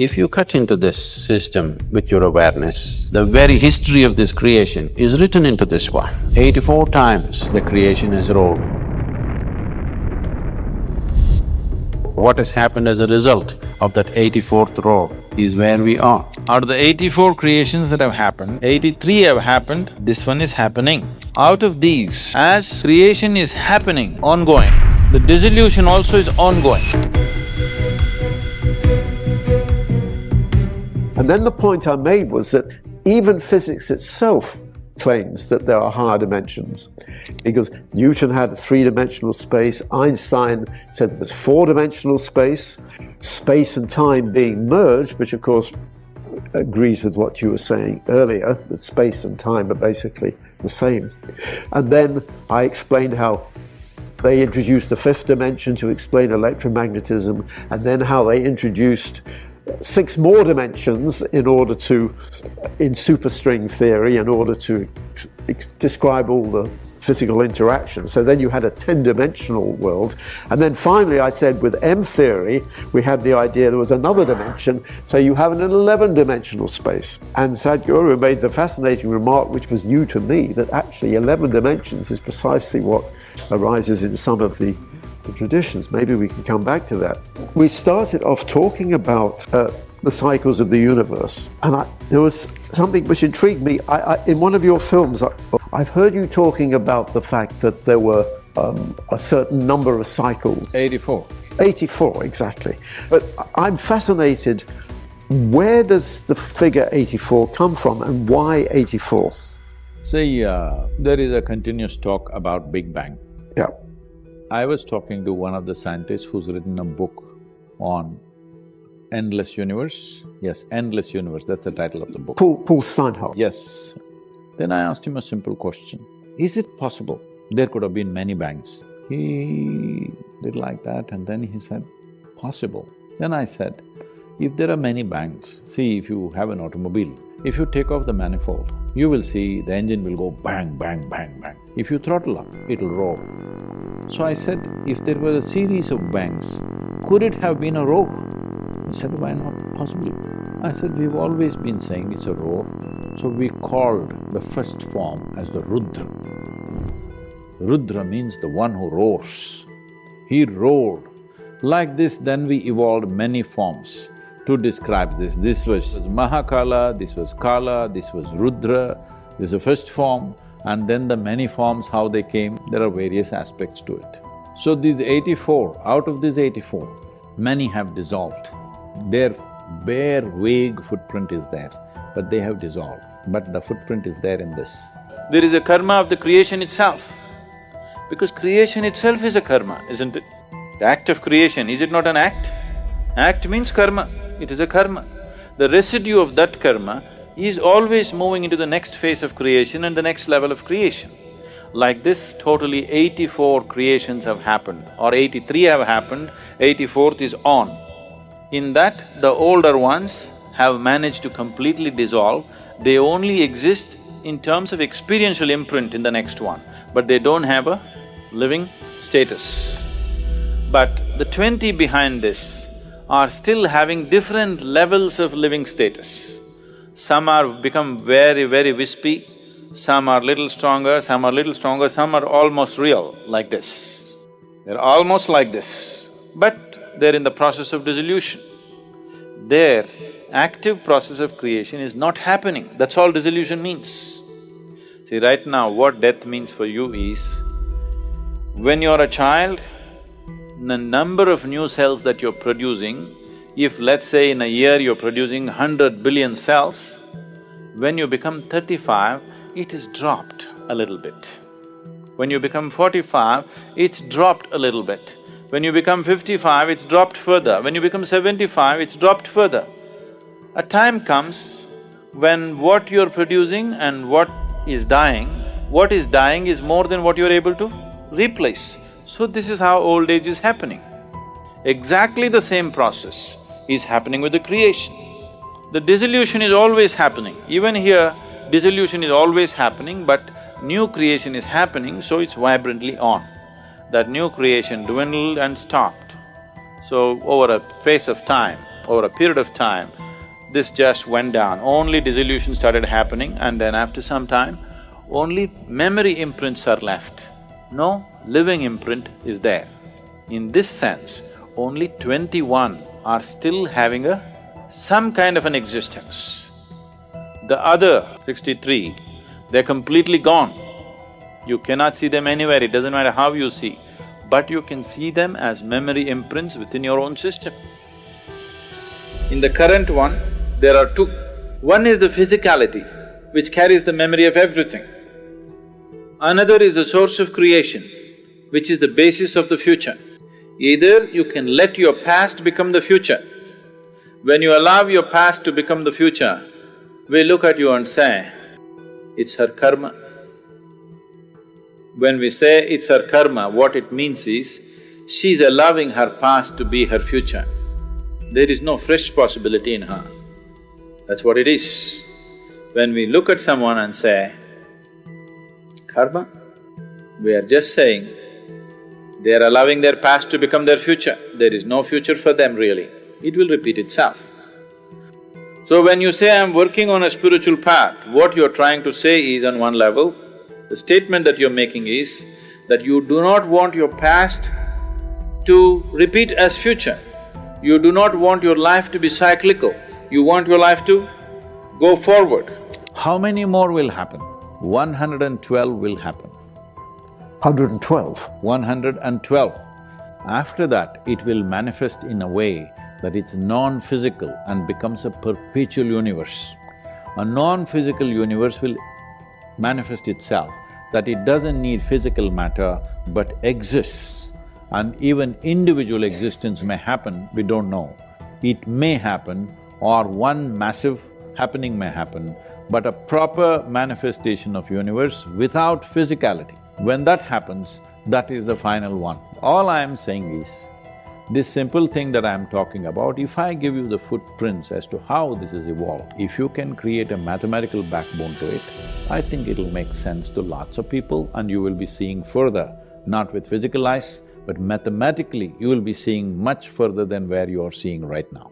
If you cut into this system with your awareness, the very history of this creation is written into this one. 84 times the creation has rolled. What has happened as a result of that 84th roll is where we are. Out of the 84 creations that have happened, 83 have happened, this one is happening. Out of these, as creation is happening, ongoing, the dissolution also is ongoing. And then the point I made was that even physics itself claims that there are higher dimensions. Because Newton had a three-dimensional space, Einstein said there was four-dimensional space, space and time being merged, which of course agrees with what you were saying earlier, that space and time are basically the same. And then I explained how they introduced the fifth dimension to explain electromagnetism, and then how they introduced 6 more dimensions in superstring theory, in order to describe all the physical interactions. So then you had a 10-dimensional world. And then finally I said with M theory, we had the idea there was another dimension, so you have an 11-dimensional space. And Sadhguru made the fascinating remark, which was new to me, that actually 11 dimensions is precisely what arises in some of the traditions. Maybe we can come back to that. We started off talking about the cycles of the universe, and there was something which intrigued me. In one of your films, I've heard you talking about the fact that there were a certain number of cycles. 84. 84, exactly. But I'm fascinated, where does the figure 84 come from, and why 84? See, there is a continuous talk about Big Bang. Yeah. I was talking to one of the scientists who's written a book on endless universe. Yes, endless universe, that's the title of the book. Paul Steinhardt. Yes. Then I asked him a simple question. Is it possible there could have been many bangs? He did like that and then he said, possible. Then I said, if there are many bangs, see, if you have an automobile, if you take off the manifold, you will see the engine will go bang, bang, bang, bang. If you throttle up, it'll roar. So I said, if there were a series of bangs, could it have been a roar? He said, why not possibly? I said, we've always been saying it's a roar, so we called the first form as the Rudra. Rudra means the one who roars. He roared. Like this, then we evolved many forms to describe this. This was Mahakala, this was Kala, this was Rudra, this is the first form, and then the many forms, how they came, there are various aspects to it. So these 84, out of these 84, many have dissolved. Their bare, vague footprint is there, but they have dissolved. But the footprint is there in this. There is a karma of the creation itself, because creation itself is a karma, isn't it? The act of creation, is it not an act? Act means karma, it is a karma. The residue of that karma is always moving into the next phase of creation and the next level of creation. Like this, totally 84 creations have happened, or 83 have happened, 84th is on. In that, the older ones have managed to completely dissolve, they only exist in terms of experiential imprint in the next one, but they don't have a living status. But the 20 behind this are still having different levels of living status. Some are become very, very wispy, some are little stronger, some are little stronger, some are almost real, like this. They're almost like this, but they're in the process of dissolution. Their active process of creation is not happening, that's all dissolution means. See, right now what death means for you is, when you're a child, the number of new cells that you're producing, if let's say in a year you're producing 100 billion cells, when you become 35, it is dropped a little bit. When you become 45, it's dropped a little bit. When you become 55, it's dropped further. When you become 75, it's dropped further. A time comes when what you're producing and what is dying is more than what you're able to replace. So this is how old age is happening. Exactly the same process is happening with the creation. The dissolution is always happening. Even here, dissolution is always happening, but new creation is happening, so it's vibrantly on. That new creation dwindled and stopped. So over a phase of time, over a period of time, this just went down, only dissolution started happening, and then after some time, only memory imprints are left. No living imprint is there. In this sense, only 21 are still having some kind of an existence. The other 63, they're completely gone. You cannot see them anywhere, it doesn't matter how you see, but you can see them as memory imprints within your own system. In the current one, there are two. One is the physicality, which carries the memory of everything. Another is the source of creation, which is the basis of the future. Either you can let your past become the future. When you allow your past to become the future, we look at you and say, it's her karma. When we say it's her karma, what it means is, she's allowing her past to be her future. There is no fresh possibility in her. That's what it is. When we look at someone and say, karma, we are just saying, they are allowing their past to become their future. There is no future for them really. It will repeat itself. So when you say, I'm working on a spiritual path, what you're trying to say is, on one level, the statement that you're making is that you do not want your past to repeat as future. You do not want your life to be cyclical. You want your life to go forward. How many more will happen? 112 will happen. 112. 112. After that, it will manifest in a way that it's non-physical and becomes a perpetual universe. A non-physical universe will manifest itself, that it doesn't need physical matter but exists. And even individual existence may happen, we don't know. It may happen, or one massive happening may happen, but a proper manifestation of universe without physicality. When that happens, that is the final one. All I am saying is, this simple thing that I am talking about, if I give you the footprints as to how this is evolved, if you can create a mathematical backbone to it, I think it'll make sense to lots of people and you will be seeing further, not with physical eyes, but mathematically you will be seeing much further than where you are seeing right now.